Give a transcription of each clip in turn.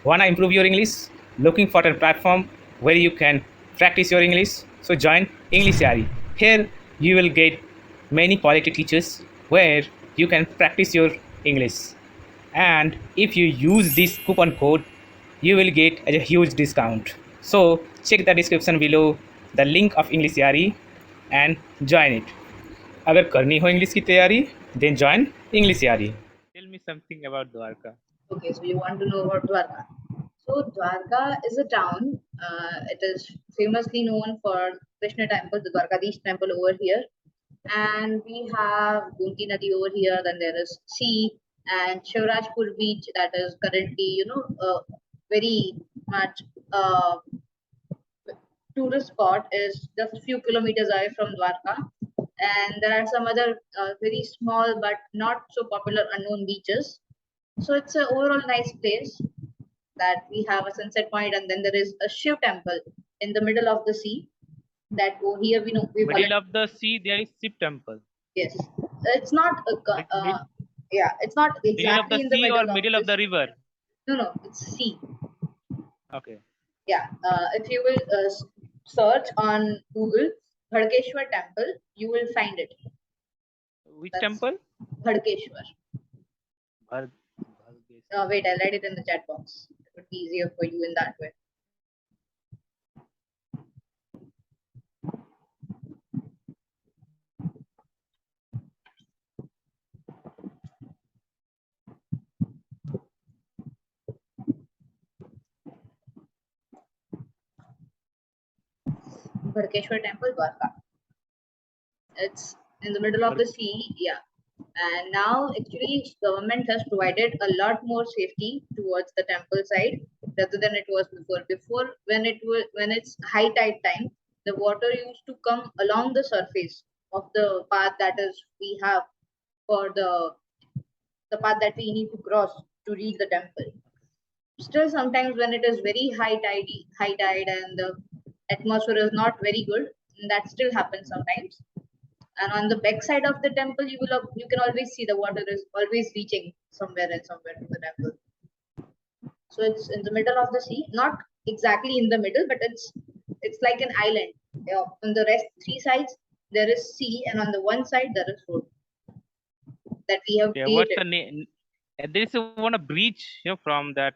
Wanna improve your English? Looking for a platform where you can practice your English? So join EnglishYaari. Here you will get many quality teachers where you can practice your English. And if you use this coupon code, you will get a huge discount. So check the description below the link of EnglishYaari and join it. अगर करनी हो English की तैयारी then join EnglishYaari. Tell me something about Dwarka. Okay, so you want to know about Dwarka. So Dwarka is a town. It is famously known for Krishna temple, the Dwarkadish temple over here. And we have Gunti Nadi over here. Then there is sea and Shivrajpur beach that is currently, very much tourist spot is just a few kilometers away from Dwarka. And there are some other very small but not so popular unknown beaches. So it's an overall nice place that we have a sunset point, and then there is a Shiv temple in the middle of the sea. That here we know we Middle of the sea, there is Shiv temple. Yes, it's not yeah, it's not exactly middle of the in the sea middle or of middle of the river. No, it's sea. Okay. Yeah, if you will search on Google Bhadkeshwar temple, you will find it. Which temple? Bhadkeshwar. Bhad Wait, I'll write it in the chat box. It would be easier for you in that way. Bhadkeshwar temple, Dwarka. It's in the middle of the sea, yeah. And now actually government has provided a lot more safety towards the temple side rather than it was before. Before, when it's high tide time, the water used to come along the surface of the path that is we have for the path that we need to cross to reach the temple. Still, sometimes when it is very high tide and the atmosphere is not very good, that still happens sometimes. And on the back side of the temple, you can always see the water is always reaching somewhere and somewhere to the temple. So it's in the middle of the sea, not exactly in the middle, but it's like an island. On the rest three sides there is sea, and on the one side there is road that we have created. What's the name? There is one bridge, from that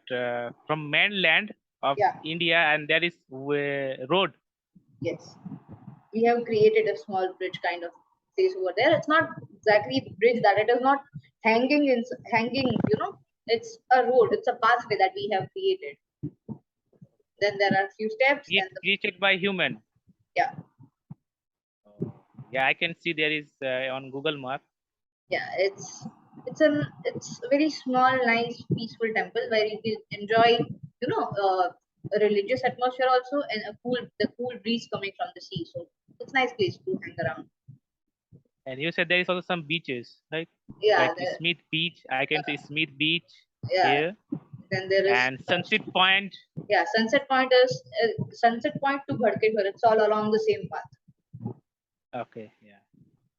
from mainland of India, and there is road. Yes, we have created a small bridge kind of place over there. It's not exactly the bridge that it is not hanging. It's a road. It's a pathway that we have created. Then there are a few steps. Created by human. Yeah. Yeah, I can see there is on Google Map. Yeah, it's a very small, nice, peaceful temple where you can enjoy, a religious atmosphere also, and the cool breeze coming from the sea. So it's a nice place to hang around. And you said there is also some beaches, right? Yeah. Like Smith Beach. I can see Smith Beach here. Then there is Sunset Point. Yeah, Sunset Point is Sunset Point to Bhadkeshwar. It's all along the same path. Okay. Yeah.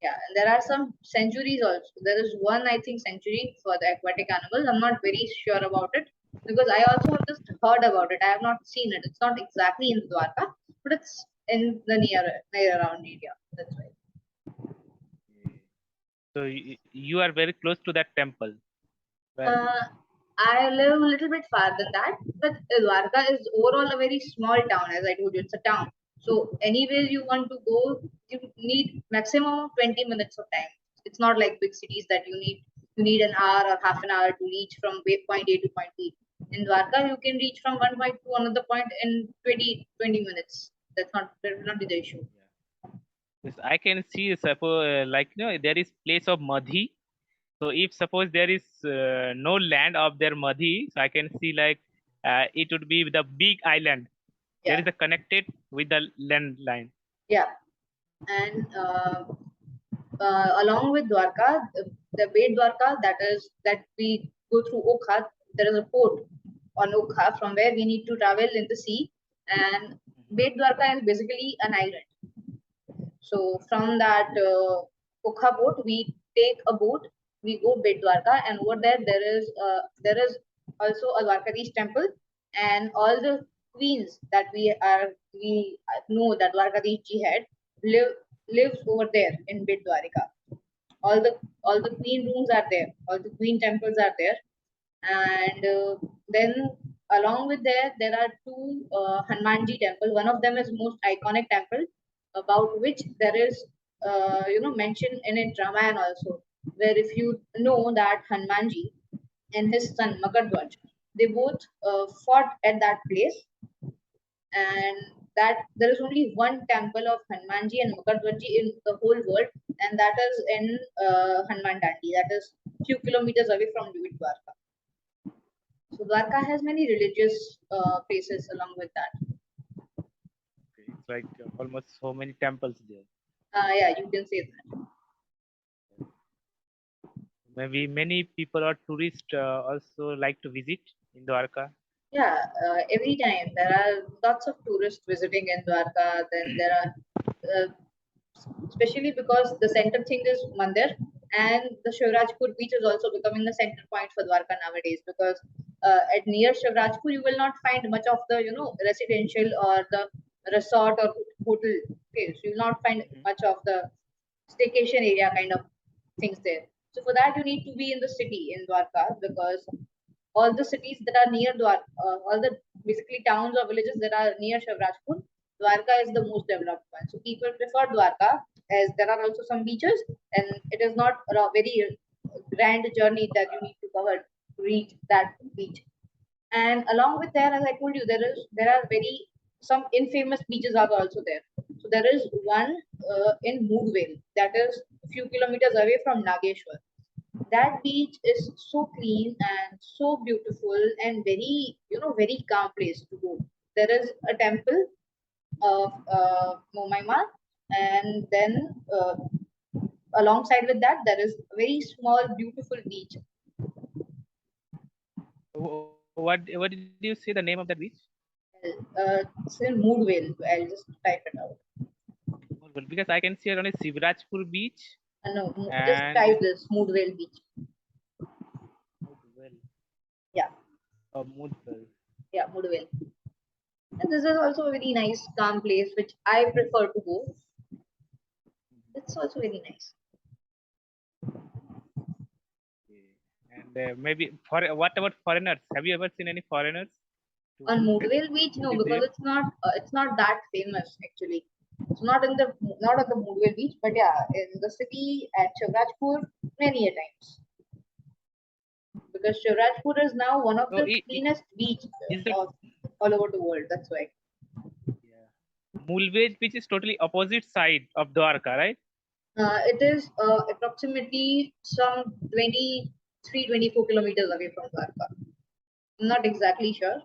Yeah, and there are some sanctuaries also. There is one, I think, sanctuary for the aquatic animals. I'm not very sure about it because I also have just heard about it. I have not seen it. It's not exactly in Dwarka, but it's in the near around area. That's right. So you are very close to that temple. I live a little bit far than that, but Dwarka is overall a very small town. As I told you, it's a town. So anywhere you want to go, you need maximum of 20 minutes of time. It's not like big cities that you need an hour or half an hour to reach from point A to point B. In Dwarka, you can reach from one point to another point in 20 minutes. That will not be the issue. Yes, I can see suppose there is place of Madhi. So if suppose there is no land of their Madhi, so I can see it would be the big island. Yeah. There is a connected with the land line. Yeah, and along with Dwarka, the Bay Dwarka that we go through Okha, there is a port on Okha from where we need to travel in the sea, and Bay Dwarka is basically an island. So from that Okha port, we take a boat, we go Bay Dwarka, and over there is also a Dwarkadish temple and all the queens that we know that Dwarkadhish ji had lives over there in Bet Dwarika. All the queen rooms are there, all the queen temples are there, and then along with there are two Hanumanji temple. One of them is most iconic temple, about which there is mention in it Ramayana also, where if you know that Hanumanji and his son Makardhwaj, they both fought at that place, and that there is only one temple of Hanumanji and Makardhwaji in the whole world, and that is in Hanuman Dandi. That is few kilometers away from Dwarka. So Dwarka has many religious places along with that. Okay, it's like almost so many temples there. Yeah, you can say that. Maybe many people or tourists also like to visit in Dwarka. Yeah, every time there are lots of tourists visiting in Dwarka. Then there are, especially because the center thing is Mandir, and the Shivrajpur beach is also becoming the center point for Dwarka nowadays. Because at near Shivrajpur, you will not find much of the residential or the resort or hotel. Okay, so you will not find much of the staycation area kind of things there. So for that, you need to be in the city in Dwarka, because all the cities that are near Dwarka, all the basically towns or villages that are near Shivrajpur, Dwarka is the most developed one. So people prefer Dwarka, as there are also some beaches, and it is not a very grand journey that you need to cover to reach that beach. And along with there, as I told you, there are very some infamous beaches are also there. So there is one in Moodvale, that is a few kilometers away from Nageshwar. That beach is so clean and so beautiful and very very calm place to go. There is a temple of Momaima, and then alongside with that there is a very small beautiful beach. What did you say the name of that beach? It's in Moodvale. I'll just type it out. Well, because I can see it on a Sivrajpur beach No, just and type this Moodvale beach. Moodvale. Yeah, Moodvale. yeah, Moodvale. And this is also a very nice calm place which I prefer to go. It's also very nice. Okay. And maybe for what about foreigners? Have you ever seen any foreigners On to Moodvale beach, no, visit because there? it's not that famous actually. It's not on the Moodvale beach, but yeah, in the city at Shivrajpur many a times, because Shivrajpur is now one of So the cleanest beach is it? of all over the world. That's why. Yeah. Moolvej beach is totally opposite side of Dwarka, right? It is approximately some 23-24 kilometers away from Dwarka. I'm not exactly sure.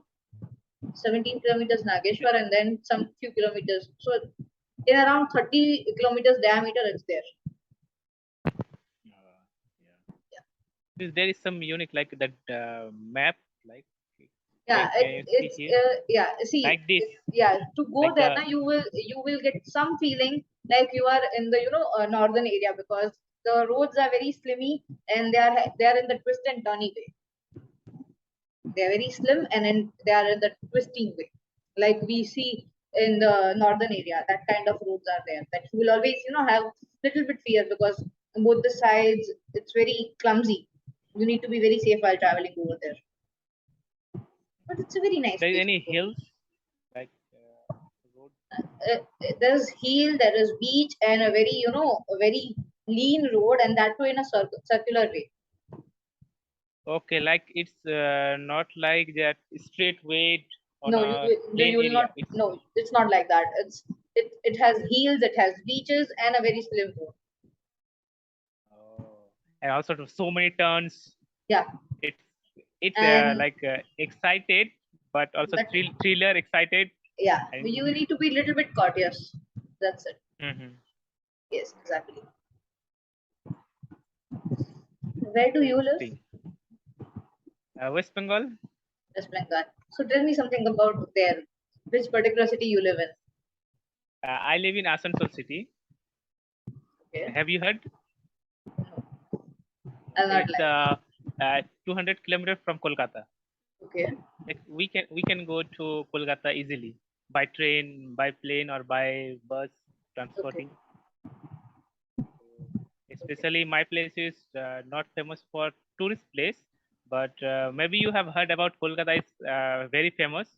17 kilometers Nageshwar, and then some few kilometers. So in around 30 kilometers diameter, it's there. Yeah. There is some unique like that map, like Yeah, can you see it's here? yeah. See, Like this, yeah. To go like there, the now you will get some feeling like you are in the northern area, because the roads are very slimy and they are in the twist and turny way. They are very slim, and they are in the twisting way, like we see in the northern area. That kind of roads are there that you will always have little bit fear, because on both the sides it's very clumsy. You need to be very safe while traveling over there. But it's a very nice there is place to any go. hills like road. There's hill, there is beach, and a very lean road, and that too in a circular way. Okay, like it's not like that straight way on No, a you plain will area. not. It's No, it's not like that. It has hills, it has beaches, and a very slim road. and also to so many turns. Yeah, It's it's and like excited, but also but thriller excited. yeah, And you need to be a little bit courteous. That's it. Mhm. Yes, exactly. Where do you live? Interesting. West Bengal. West Bengal. So tell me something about there. Which particular city you live in? I live in Asansol city. Okay, Have you heard? I'll not It's lie. 200 kilometers from Kolkata. Okay. Like we can go to Kolkata easily by train, by plane, or by bus Okay. transporting. Especially my place is not famous for tourist place, but maybe you have heard about Kolkata is very famous.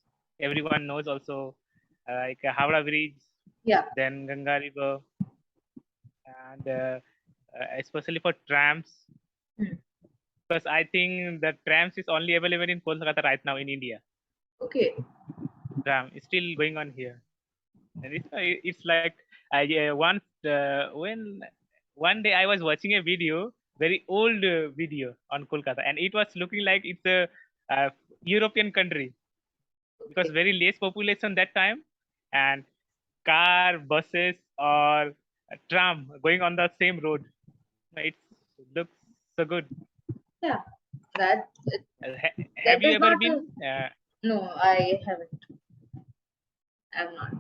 Everyone knows also like Howrah Bridge, Yeah. then Ganga River, and especially for trams. Hmm. Because I think the trams is only available in Kolkata right now in India. Okay. Tram is still going on here, and it's like I once when one day I was watching a video, very old video on Kolkata, and it was looking like it's a uh, European country because Okay. very less population that time, and car, buses, or tram going on the same road. It looks so good. Yeah. That Have that you is ever not a, been? no, I haven't. I'm not.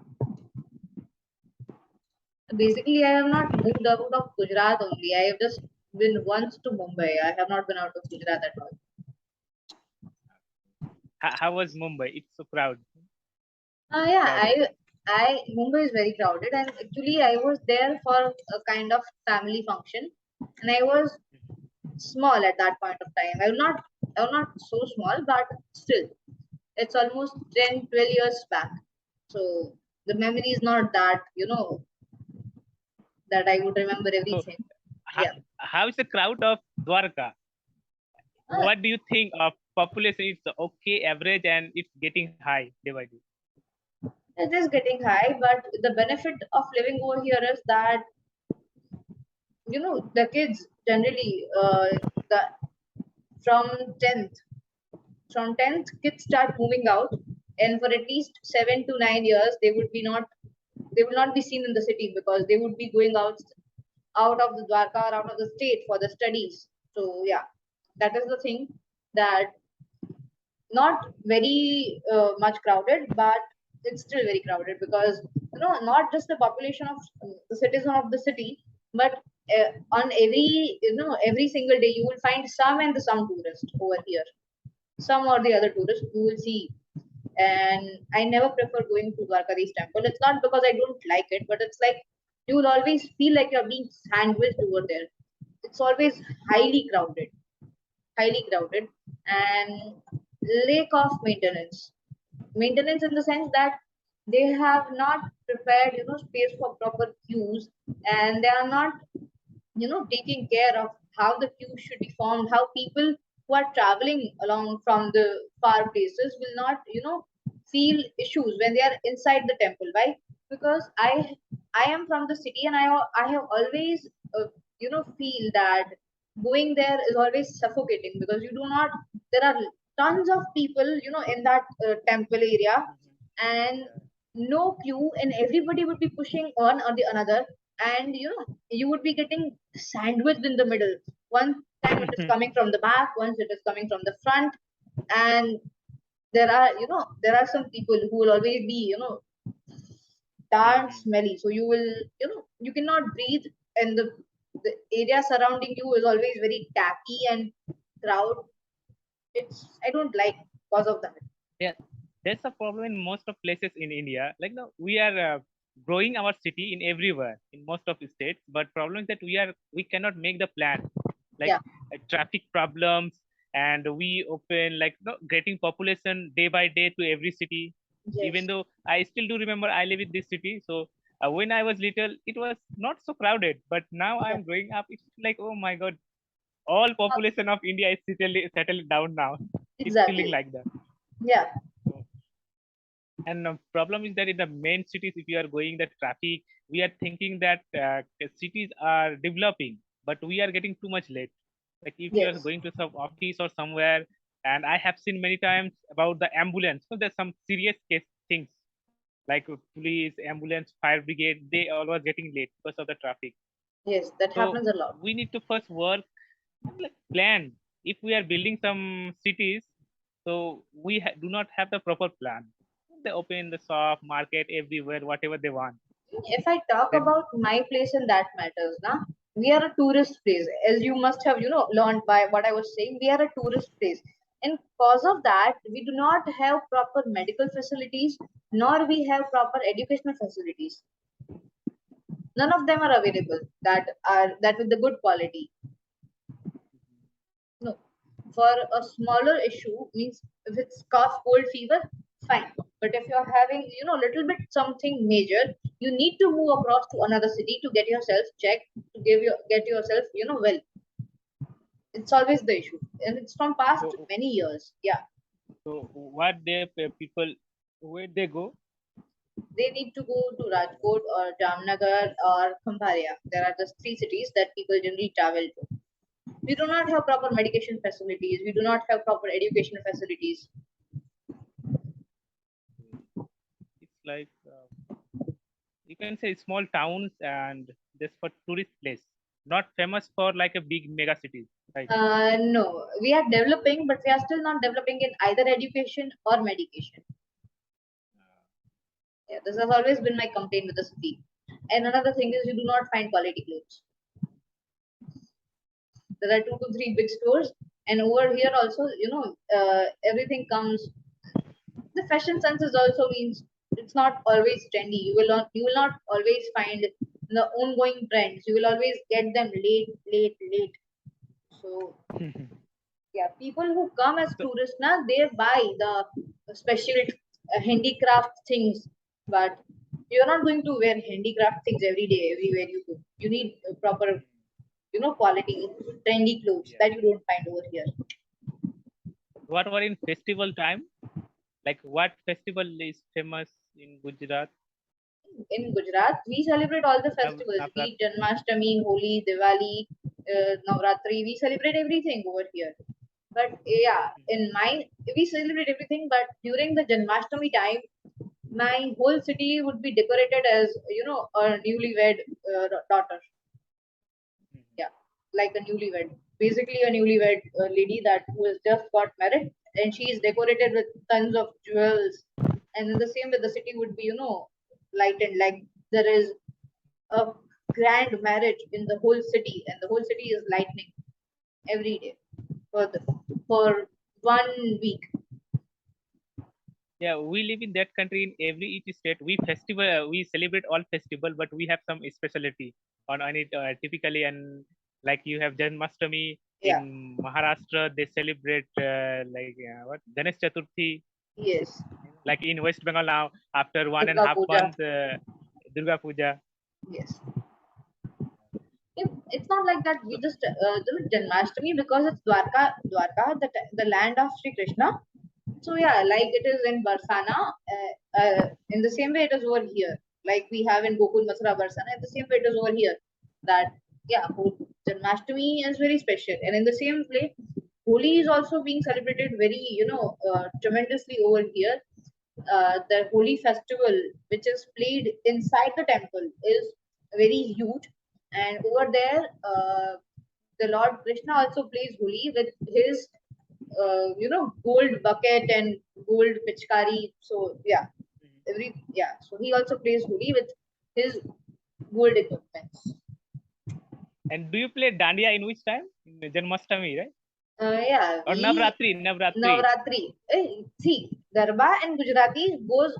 Basically, I have not moved out of Gujarat only. I have just been once to Mumbai. I have not been out of Gujarat at all. How was Mumbai? It's so Yeah, crowded. Mumbai is very crowded, and actually, I was there for a kind of family function, and I was small at that point of time. I'm not so small, but still, it's almost 10, 12 years back. So the memory is not that, that I would remember So, everything. how, Yeah. how is the crowd of Dwarka? Uh, What do you think of population? It's okay, average, and it's getting high day by day. it is getting high, but the benefit of living over here is that, the kids generally, the from 10th from 10th kids start moving out, and for at least 7 to 9 years they will not be seen in the city because they would be going out of the Dwarka or out of the state for the studies. So yeah, that is the thing, that not very much crowded, but it's still very crowded because not just the population of the citizen of the city, but on every single day you will find some and some tourist over here, some or the other tourist you will see. And I never prefer going to Dwarkadish temple. It's not because I don't like it, but it's like you will always feel like you're being sandwiched over there. It's always highly crowded, and lack of maintenance. Maintenance in the sense that they have not prepared, space for proper queues, and they are not, taking care of how the queue should be formed, how people who are traveling along from the far places will not, feel issues when they are inside the temple. Why? Because I am from the city, and I have always, feel that going there is always suffocating because you do not, there are tons of people, in that temple area, Mhm. and Yeah. no queue, and everybody would be pushing one or the another, and you would be getting sandwiched in the middle. One time it is coming from the back, once it is coming from the front, and there are some people who will always be, darn Mhm. smelly, so you will, you cannot breathe, and the area surrounding you is always very tacky and crowd. I don't like because of that. Yeah, there's a problem in most of places in India. Like no, we are growing our city in everywhere in most of the states, but problem is that we cannot make the plan. Like Yeah. traffic problems, and we open like no, getting population day by day to every city. Even Yes. though I still do remember I live in this city, so when I was little, it was not so crowded. But now Yeah. I'm growing up, it's like oh my god, all Uh, population of India is settled down now. It's feeling exactly. like that. Yeah. So, and the problem is that in the main cities, if you are going the traffic, we are thinking that cities are developing, but we are getting too much late. Like if you are Yes. going to some office or somewhere, and I have seen many times about the ambulance. So there's some serious case things like police, ambulance, fire brigade. They always getting late because of the traffic. Yes, that So happens a lot. we need to first work and like plan. If we are building some cities, so we do not have the proper plan. They open the shop, market everywhere, whatever they want. If I talk Then about my place in that matters, na, we are a tourist place. As you must have, learned by what I was saying, we are a tourist place. And cause of that, we do not have proper medical facilities, nor we have proper educational facilities. None of them are available that with the good quality. No. For a smaller issue, means if it's cough, cold, fever, fine. But if you're having, little bit something major, you need to move across to another city to get yourself checked, to get yourself, well. It's always the issue, and it's from past So, many years. Yeah, so what they people, where they go? they need to go to Rajkot or Jamnagar or Khambhalia. There are just three cities that people generally travel to. We do not have proper medication facilities. We do not have proper education facilities. It's like you can say small towns and just for tourist place, not famous for like a big mega cities, right? No, we are developing, but we are still not developing in either education or medication. Yeah, this has always been my complaint with the city. And another thing is, you do not find quality clothes. There are 2 to 3 big stores, and over here also, everything comes. The fashion sense is also means it's not always trendy. You will not always find the ongoing trends. You will always get them late, late, late. So yeah, people who come as So, tourists now, they buy the special handicraft things, but you're not going to wear handicraft things every day everywhere you go. You need proper, quality trendy clothes yeah. that you don't find over here. What were in festival time? Like what festival is famous in Gujarat? In Gujarat, we celebrate all the festivals, be Navrat. it Janmashtami, Holi, Diwali, Navratri. We celebrate everything over here. But yeah, in mine, we celebrate everything, but during the Janmashtami time, my whole city would be decorated as, a newlywed daughter. Yeah, like a newlywed, basically a newlywed lady that who has just got married, and she is decorated with tons of jewels. And in the same way, the city would be, lightened, like there is a grand marriage in the whole city, and the whole city is lightning every day for 1 week. Yeah, we live in that country. In every each state, we festival, we celebrate all festival, but we have some specialty on it. Typically, and like you have Janmashtami Yeah. in Maharashtra, they celebrate like what Ganesh Chaturthi. Yes. Like in West Bengal now, after one and a Durga half Puja. month, Durga Puja. Yes. It's not like that. We just do Janmashtami because it's Dwarka, the land of Sri Krishna. So yeah, like it is in Barsana, in the same way it is over here. Like we have in Gokul Masra Barsana, in the same way it is over here. That yeah, Janmashtami is very special, and in the same way, Holi is also being celebrated very tremendously over here. The Holi festival, which is played inside the temple, is very huge, and over there, the Lord Krishna also plays Holi with his gold bucket and gold pichkari. So yeah, so he also plays Holi with his gold equipments. And do you play Dandiya in which time? In Janmashtami, right? Yeah, Or Navratri? Navratri. Navratri. See, Garba and Gujarati goes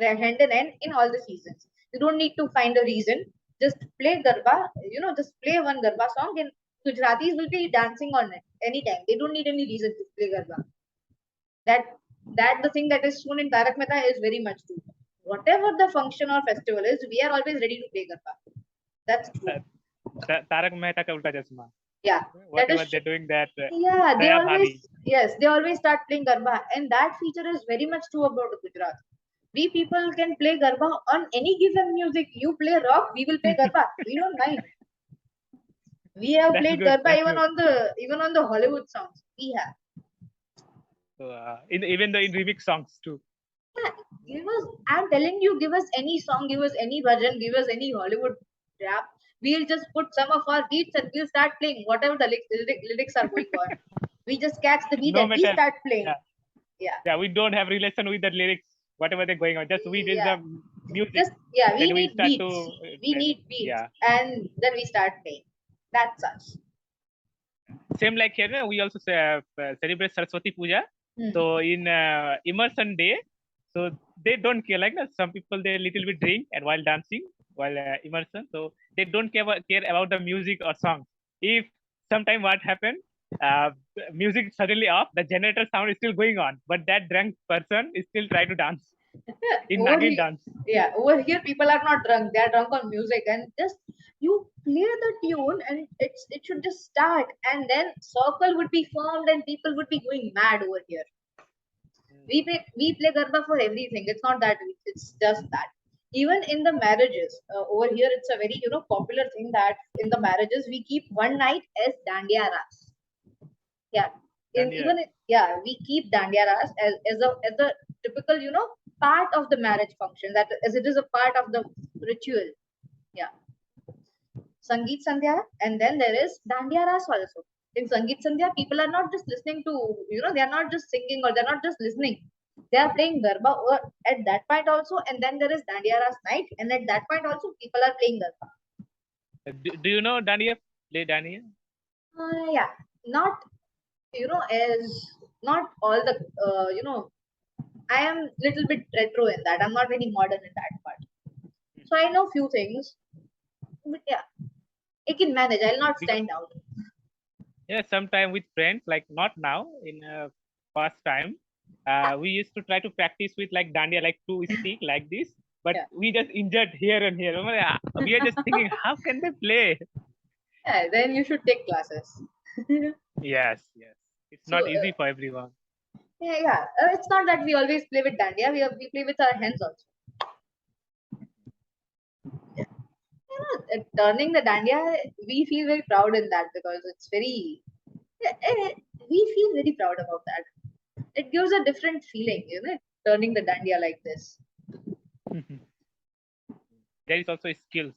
hand in hand in all the seasons. You don't need to find a reason. Just play Garba. Just play one Garba song, and Gujaratis will be dancing on it anytime. They don't need any reason to play Garba. that that the thing that is shown in Tarak Mehta is very much true. Whatever the function or festival is, we are always ready to play Garba. That's true. Tarak Mehta ka Ulta Chashma. Yeah, that Whatever is. they're doing that. Yeah, they Daya always Bhabi. yes, they always start playing Garba, and that feature is very much true about Gujarat. We people can play Garba on any given music. You play rock, we will play Garba. We don't mind. We have That's played good. Garba That's good. even on the Hollywood songs. We have. So, even though in remix songs too. Yeah, give us. I'm telling you, give us any song, give us any bhajan, give us any Hollywood rap. We'll just put some of our beats and we'll start playing whatever the lyrics are going on. We just catch the beat No and we matter. start playing. Yeah. Yeah. Yeah, we don't have relation with the lyrics, whatever they're going on. Just we did Yeah. the music. Just yeah, we Then we need start to beats. We need beats, yeah. and then we start playing. That's us. same like here, we also celebrate Saraswati Puja. Hmm. So in immersion day, so they don't care. Like some people, they little bit drink and while dancing, while immersion. So they don't care about the music or song. If sometime what happened, uh, music suddenly off, the generator sound is still going on, but that drunk person is still trying to dance in over Nagin here, dance. yeah, over here people are not drunk, they are drunk on music, and just you play the tune and it should just start, and then circle would be formed and people would be going mad over here. We play garba for everything. It's not that, it's just that. Even in the marriages, over here it's a very popular thing that in the marriages we keep one night as dandiya ras. Yeah, Dandiya. yeah, we keep dandiya ras as a typical part of the marriage function, that as it is a part of the ritual. Yeah, Sangeet Sandhya, and then there is Dandiya Ras also. In Sangeet Sandhya, people are not just listening to, they are not just singing or they're not just listening. They are playing Garba at that point also, and then there is Dandiya Ras night, and at that point also, people are playing Garba. Do you know Dandiya? Play Dandiya? Yeah, not, as not all the, I am little bit retro in that. I'm not very modern in that part. So I know few things, but yeah, I can manage. I'll not Because, stand out. yeah, sometime with friends, like not now, in past time, we used to try to practice with like Dandiya, like two stick like this, but Yeah. we just injured here and here. We are just thinking, how can they play? Yeah, then you should take classes. Yes, yes. It's So not easy for everyone. yeah, it's not that we always play with dandiya. We play with our hands also. Turning the dandiya, we feel very proud in that because it's very. We feel very proud about that. It gives a different feeling, turning the dandiya like this. There is also skills.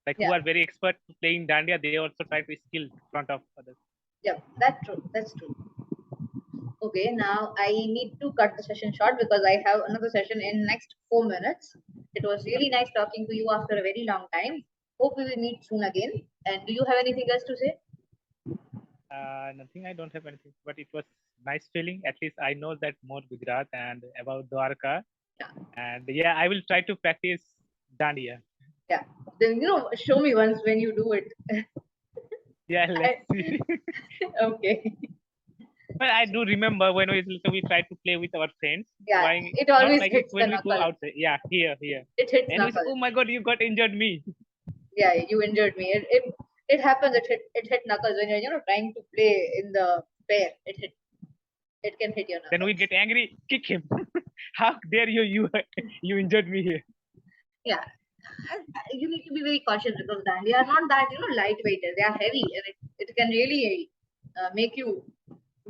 Like who Yeah, are very expert playing Dandiya, they also try to skill in front of others. yeah, that's true. That's true. Okay, now I need to cut the session short because I have another session in next 4 minutes. It was really Okay. nice talking to you after a very long time. Hope we will meet soon again. And do you have anything else to say? Nothing. I don't have anything, but it was nice feeling. At least I know that more Gujarat and about Dwarka. Yeah, And yeah, I will try to practice Dandiya. yeah. Then show me once when you do it. Yeah, let's I, see. okay. But I do remember when we tried to play with our friends, Yeah, going it not always like it hits the when we go knuckle. outside. Yeah, here. It hits And we say, knuckle. oh my god, you got injured me. Yeah, you injured me. It happens. It hit knuckles when you're trying to play in the pair. It can hit your Then we knuckles. get angry, kick him. How dare you injured me here. Yeah, you need to be very cautious because they are not that lightweight. They are heavy, and it can really make you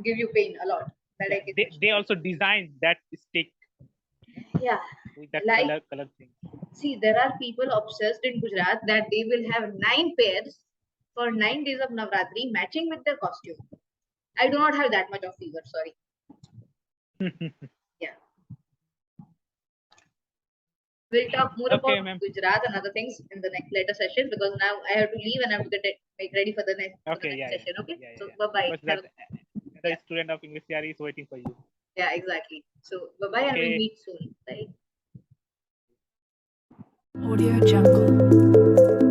give you pain a lot. That Yeah, I can they visualize. also designed that stick Yeah, with that like color thing. see, there are people obsessed in Gujarat that they will have 9 pairs for 9 days of Navratri, matching with their costume. I do not have that much of fever. Sorry. Yeah, we'll talk more Okay, about ma'am. Gujarat and other things in the next later session because now I have to leave and I have to make ready for the Okay, next yeah. session. Okay, so Yeah. bye bye. Because Have that a, the yeah. student of English Yaari is waiting for you. Yeah, exactly. So bye bye, and we'll Okay. meet soon. Bye. Audio Jungle.